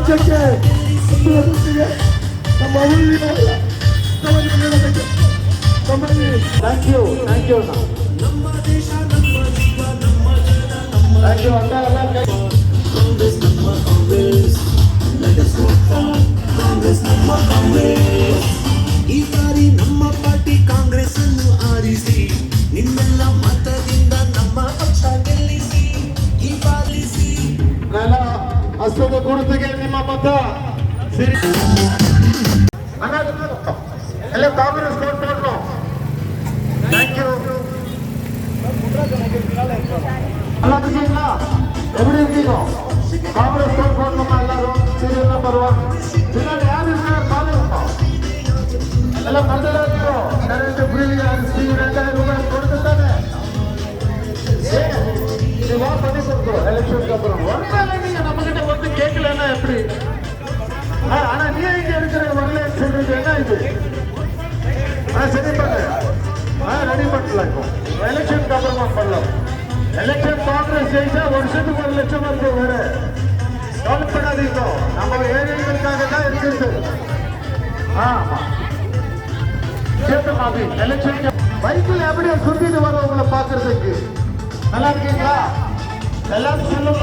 ರಾಜ್ಯಕ್ಕೆ ನಮ್ಮ thank you ನಮ್ಮ ದೇಶ ನಮ್ಮ ಜೀವ ನಮ್ಮ ಜನ ನಮ್ಮ ಥ್ಯಾಂಕ್ ಯು ಅಂತ ಕಾಂಗ್ರೆಸ್ ನಮ್ಮ Congress let us vote for Congress ನಮ್ಮ ಕಾಂಗ್ರೆಸ್ ಈ ಬಾರಿ ನಮ್ಮ ಪಾರ್ಟಿ ಕಾಂಗ್ರೆಸ್ ಅನ್ನು ಆರಿಸಿ ನಿಮ್ಮೆಲ್ಲ ಮತದಿಂದ ನಮ್ಮ ಪಕ್ಷ ಗೆಲ್ಲಿಸಿ ಈ ಪಾಲಿಸಿ ಹಸ್ತದ ಗುರುತಿಗೆ ನಿಮ್ಮ ಮತ ಎಲ್ಲ ಕಾಂಗ್ರೆಸ್ ಕೊಟ್ಟರು ಥ್ಯಾಂಕ್ ಯು எப்படி இருக்கீங்க காங்கிரஸ் கோட் போடணுமா எல்லாரும் சீரியல் நம்பர் 1 பின்னாடி யார் இருக்கார் பாருங்க எல்லாம் மண்டல இருக்கோம் கரண்ட் பில் 2000 ரூபாய் கொடுத்துட்டானே இதுவா பண்ணி கொடுத்தோம் எலெக்ஷனுக்கு அப்புறம் ஒருவேளை நீங்க நம்ம கிட்ட வந்து கேட்கலன்னா எப்படி ஆனா நீ இங்க இருக்கிற வரலன்னு சொல்றது என்ன இது சரி பண்ணு ரெடி பண்ணலாம் இப்போ எலெக்ஷனுக்கு அப்புறமா பண்ணலாம் எலெக்ஷன் காங்கிரஸ் ஜெயிச்சா வருஷத்துக்கு 1 லட்சம் வந்து வேற கவலைப்படாதீங்க நம்ம ஏழைகளுக்காக தான் இருக்குது ஆமா கேட்டு மாபி எலெக்ஷன் பைக்கில் எப்படியா சுத்திட்டு வர உங்களை பாக்குறதுக்கு நல்லா இருக்கீங்களா எல்லாரும் சொல்லுங்க